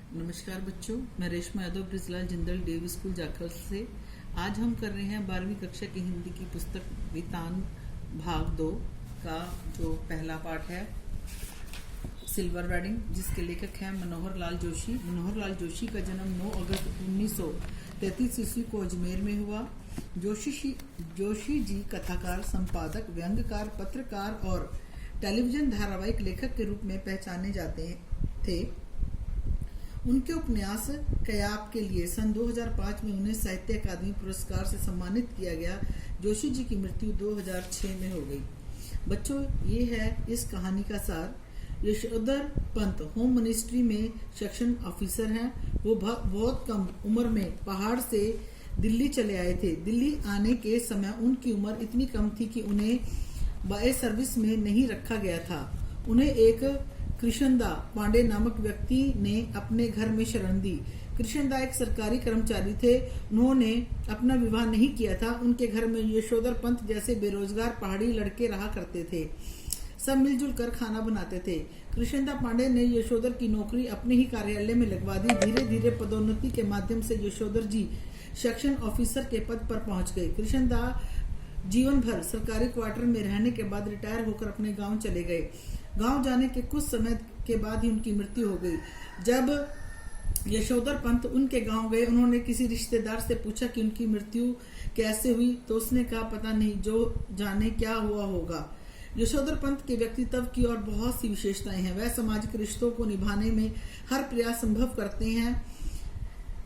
नमस्कार बच्चों, मैं रेशमा यादव ब्रिजलाल जिंदल डेव स्कूल जाखल से। आज हम कर रहे हैं 12वीं कक्षा की हिंदी की पुस्तक वितान भाग 2 का जो पहला पाठ है सिल्वर वेडिंग, जिसके लेखक हैं मनोहर लाल जोशी। मनोहर लाल जोशी का जन्म 9 अगस्त 1933 ईस्वी को अजमेर में हुआ। जोशी जी कथाकार, संपादक, व्यंग्यकार, पत्रकार और टेलीविजन धारावाहिक लेखक के रूप में पहचाने जाते थे। उनके उपन्यास कयाप के लिए सन 2005 में उन्हें साहित्य अकादमी पुरस्कार से सम्मानित किया गया। जोशी जी की मृत्यु 2006 में हो गई। बच्चों, ये है इस कहानी का सार। यशोधर पंत होम मिनिस्ट्री में सेक्शन ऑफिसर हैं। वो बहुत कम उम्र में पहाड़ से दिल्ली चले आए थे। दिल्ली आने के समय उनकी उम्र इतनी कम थी कि उन्हें बाय सर्विस में नहीं रखा गया था। उन्हें एक कृष्णदा पांडे नामक व्यक्ति ने अपने घर में शरण दी। कृष्णदा एक सरकारी कर्मचारी थे। उन्होंने अपना विवाह नहीं किया था। उनके घर में यशोधर पंत जैसे बेरोजगार पहाड़ी लड़के रहा करते थे। सब मिलजुल कर खाना बनाते थे। कृष्णदा पांडे ने यशोधर की नौकरी अपने ही कार्यालय में लगवा दी। धीरे धीरे पदोन्नति के माध्यम से यशोधर जी सेक्शन ऑफिसर के पद पर पहुंच गए। कृष्णदा जीवन भर सरकारी क्वार्टर में रहने के बाद रिटायर होकर अपने गांव चले गए। गांव जाने के कुछ समय के बाद ही उनकी मृत्यु हो गई। जब यशोधर पंत उनके गांव गए, उन्होंने किसी रिश्तेदार से पूछा कि उनकी मृत्यु कैसे हुई, तो उसने कहा, पता नहीं, जो जाने क्या हुआ होगा। यशोधर पंत के व्यक्तित्व की और बहुत सी विशेषताएं हैं। वह सामाजिक रिश्तों को निभाने में हर प्रयास संभव करते हैं।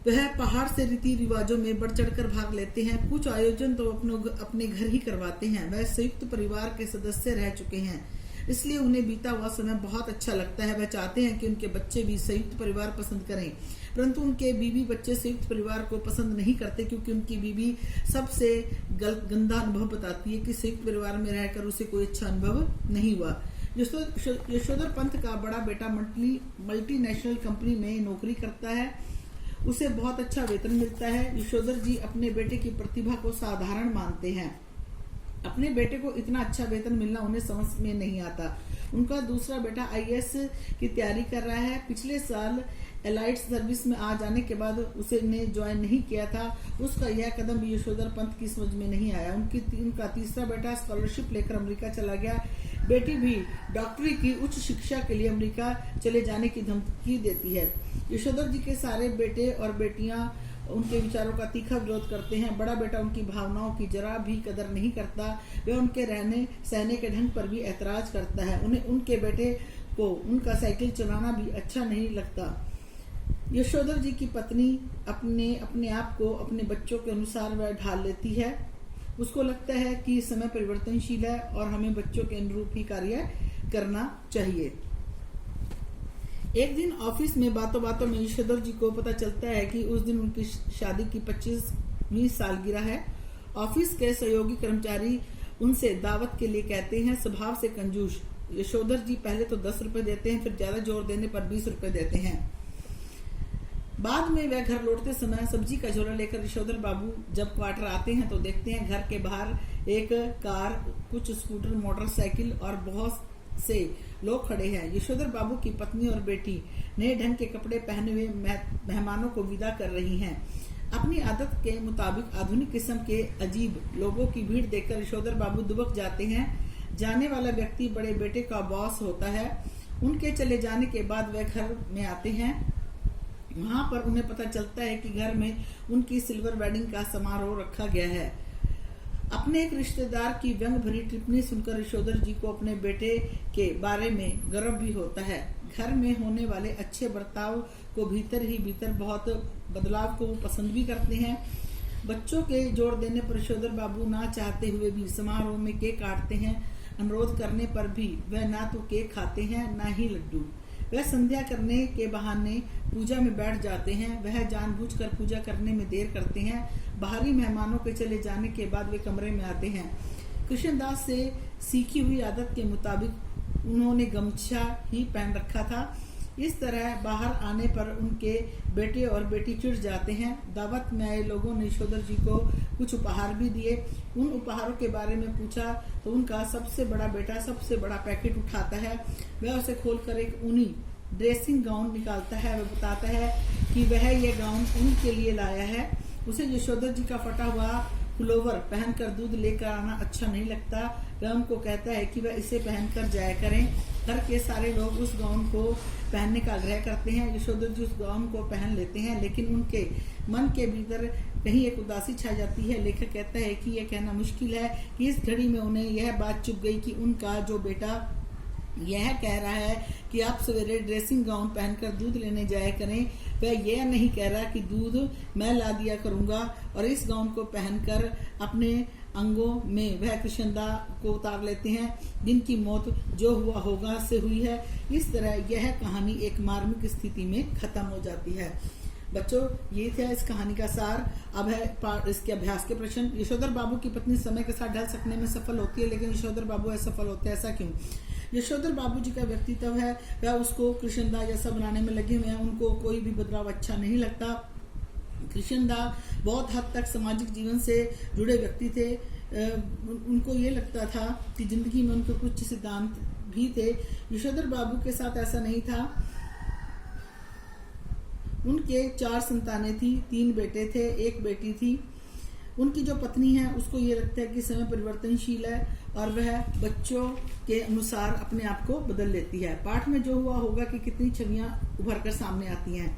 वह पहाड़ से रीति रिवाजों में बढ़ चढ़कर भाग लेते हैं। कुछ आयोजन तो अपने घर ही करवाते हैं। वह संयुक्त परिवार के सदस्य रह चुके हैं, इसलिए उन्हें बीता हुआ समय बहुत अच्छा लगता है। वह चाहते हैं कि उनके बच्चे भी संयुक्त परिवार पसंद करें, परंतु उनके बीवी बच्चे संयुक्त परिवार को पसंद नहीं करते, क्योंकि उनकी बीवी सबसे गंदा अनुभव बताती है कि संयुक्त परिवार में रहकर उसे कोई अच्छा अनुभव नहीं हुआ। यशोधर पंत का बड़ा बेटा मल्टीनेशनल कंपनी में नौकरी करता है। उसे बहुत अच्छा वेतन मिलता है। यशोधर जी अपने बेटे की प्रतिभा को साधारण मानते हैं। अपने बेटे को इतना अच्छा वेतन मिलना उन्हें समझ में नहीं आता। उनका दूसरा बेटा आईएएस की तैयारी कर रहा है। पिछले साल एलाइड सर्विस में आ जाने के बाद उसे ज्वाइन नहीं किया था। उसका यह कदम भी यशोधर पंत की समझ में नहीं आया। उनका तीसरा बेटा स्कॉलरशिप लेकर अमेरिका चला गया। बेटी भी डॉक्टरी की उच्च शिक्षा के लिए अमेरिका चले जाने की धमकी देती है। यशोधर जी के सारे बेटे और बेटियां उनके विचारों का तीखा विरोध करते हैं। बड़ा बेटा उनकी भावनाओं की जरा भी कदर नहीं करता। वह उनके रहने सहने के ढंग पर भी ऐतराज करता है। उन्हें उनके बेटे को उनका साइकिल चलाना भी अच्छा नहीं लगता। यशोधर जी की पत्नी अपने आप को अपने बच्चों के अनुसार वह ढाल लेती है। उसको लगता है कि समय परिवर्तनशील है और हमें बच्चों के अनुरूप ही कार्य करना चाहिए। एक दिन ऑफिस में बातों बातों में यशोधर जी को पता चलता है कि उस दिन उनकी शादी की 25वीं सालगिरह है। ऑफिस के सहयोगी कर्मचारी उनसे दावत के लिए कहते हैं। स्वभाव से कंजूस यशोधर जी पहले तो 10 रुपए देते हैं, फिर ज्यादा जोर देने पर 20 रुपए देते हैं। बाद में वह घर लौटते समय सब्जी का झोला लेकर यशोधर बाबू जब क्वार्टर आते हैं तो देखते हैं घर के बाहर एक कार, कुछ स्कूटर, मोटरसाइकिल और बहुत से लोग खड़े हैं। यशोधर बाबू की पत्नी और बेटी नए ढंग के कपड़े पहने हुए मेहमानों को विदा कर रही हैं। अपनी आदत के मुताबिक आधुनिक किस्म के अजीब लोगों की भीड़ देखकर यशोधर बाबू दुबक जाते हैं। जाने वाला व्यक्ति बड़े बेटे का बॉस होता है। उनके चले जाने के बाद वह घर में आते हैं। वहां पर उन्हें पता चलता है कि घर में उनकी सिल्वर वेडिंग का समारोह रखा गया है। अपने एक रिश्तेदार की व्यंग भरी टिप्पणी सुनकर यशोधर जी को अपने बेटे के बारे में गर्व भी होता है। घर में होने वाले अच्छे बर्ताव को भीतर ही भीतर बहुत बदलाव को वो पसंद भी करते हैं। बच्चों के जोर देने पर यशोधर बाबू ना चाहते हुए भी समारोह में केक काटते हैं। अनुरोध करने पर भी वह ना तो केक खाते हैं ना ही लड्डू। वह संध्या करने के बहाने पूजा में बैठ जाते हैं। वह जानबूझकर पूजा करने में देर करते हैं। बाहरी मेहमानों के चले जाने के बाद वे कमरे में आते हैं। कृष्णदास से सीखी हुई आदत के मुताबिक उन्होंने गमछा ही पहन रखा था। इस तरह बाहर आने पर उनके बेटे और बेटी चिढ़ जाते हैं। दावत में आए लोगों ने यशोधर जी को कुछ उपहार भी दिए। उन उपहारों के बारे में पूछा तो उनका सबसे बड़ा बेटा सबसे बड़ा पैकेट उठाता है। वह उसे खोलकर एक ऊनी ड्रेसिंग गाउन निकालता है। वह बताता है कि वह यह गाउन उनके लिए लाया है। उसे यशोधर जी का फटा हुआ पुलोवर पहनकर दूध लेकर आना अच्छा नहीं लगता। वह उनको कहता है कि वह इसे पहनकर जाया करें। घर के सारे लोग उस गाउन को पहनने का आग्रह करते हैं। यशोधर जी उस गाउन को पहन लेते हैं, लेकिन उनके मन के भीतर कहीं एक उदासी छा जाती है। लेखक कहता है कि यह कहना मुश्किल है कि इस घड़ी में उन्हें यह बात चुभ गई कि उनका जो बेटा यह कह रहा है कि आप सवेरे ड्रेसिंग गाउन पहनकर दूध लेने जाया करें, वह यह नहीं कह रहा कि दूध मैं ला दिया करूंगा। और इस गाउन को पहनकर अपने अंगों में वह कृष्णदा को उतार लेते हैं, जिनकी मौत जो हुआ होगा से हुई है। इस तरह यह कहानी एक मार्मिक स्थिति में खत्म हो जाती है। बच्चों, ये था इस कहानी का सार। अब है इसके अभ्यास के प्रश्न। यशोधर बाबू की पत्नी समय के साथ ढल सकने में सफल होती है, लेकिन यशोधर बाबू असफल होते हैं, ऐसा क्यों? यशोधर बाबू जी का व्यक्तित्व है वह उसको कृष्णदा जैसा बनाने में लगे हुए हैं। उनको कोई भी बदलाव अच्छा नहीं लगता। कृष्णदा बहुत हद तक सामाजिक जीवन से जुड़े व्यक्ति थे। उनको ये लगता था कि जिंदगी में उनके कुछ सिद्धांत भी थे। यशोधर बाबू के साथ ऐसा नहीं था। उनके 4 संतानें थी, 3 बेटे थे, 1 बेटी थी। उनकी जो पत्नी है उसको ये लगता है कि समय परिवर्तनशील है और वह बच्चों के अनुसार अपने आप को बदल लेती है। पाठ में जो हुआ होगा कि कितनी छवियां उभर कर सामने आती हैं।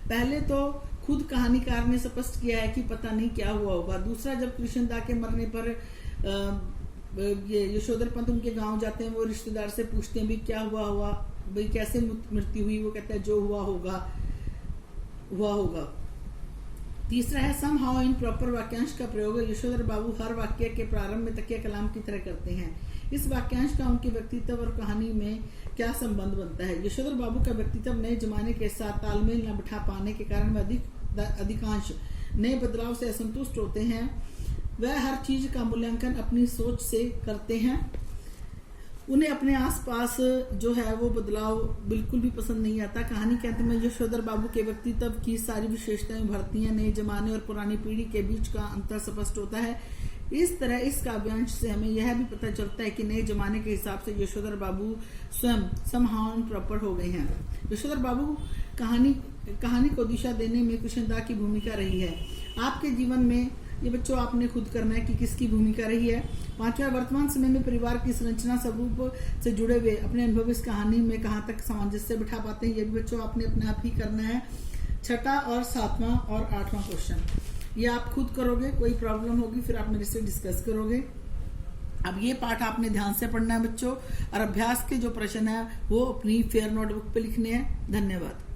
पहले तो खुद कहानीकार ने स्पष्ट किया है कि पता नहीं क्या हुआ होगा। दूसरा, जब कृष्णदा के मरने पर ये यशोधर पंत उनके गांव जाते हैं, वो रिश्तेदार से पूछते हैं भी क्या हुआ हुआ, भाई कैसे मृत्यु हुई? वो कहता है जो हुआ होगा हुआ होगा। तीसरा है सम हाउ इन प्रॉपर वाक्यांश का प्रयोग यशोधर बाबू हर वाक्य के प्रारंभ में तकिया कलाम की तरह करते हैं। इस वाक्यांश का उनके व्यक्तित्व और कहानी में क्या संबंध बनता है? यशोधर बाबू का व्यक्तित्व नए जमाने के साथ तालमेल न बिठा पाने के कारण अधिकांश नए बदलाव से असंतुष्ट होते हैं। वह हर चीज का मूल्यांकन अपनी सोच से करते हैं। उन्हें अपने आसपास जो है वो बदलाव बिल्कुल भी पसंद नहीं आता। कहानी के अंत में यशोधर बाबू के व्यक्तित्व की सारी विशेषताएं उभरती हैं। नए जमाने और पुरानी पीढ़ी के बीच का अंतर स्पष्ट होता है। इस तरह इस काव्यांश से हमें यह भी पता चलता है कि नए जमाने के हिसाब से यशोधर बाबू स्वयं समहाउ प्रॉपर हो गए हैं। यशोधर बाबू कहानी को दिशा देने में कृष्णदा की भूमिका रही है। आपके जीवन में ये बच्चों आपने खुद करना है कि किसकी भूमिका रही है। 5वां, वर्तमान समय में परिवार की संरचना स्वरूप से जुड़े हुए अपने अनुभव इस कहानी में कहाँ तक सामंजस्य बिठा पाते हैं, ये भी बच्चों आपने अपने आप ही करना है। 6वां और 7वां और 8वां क्वेश्चन ये आप खुद करोगे। कोई प्रॉब्लम होगी फिर आप मेरे से डिस्कस करोगे। अब ये पाठ आपने ध्यान से पढ़ना है बच्चों, और अभ्यास के जो प्रश्न है वो अपनी फेयर नोटबुक पे लिखने हैं। धन्यवाद।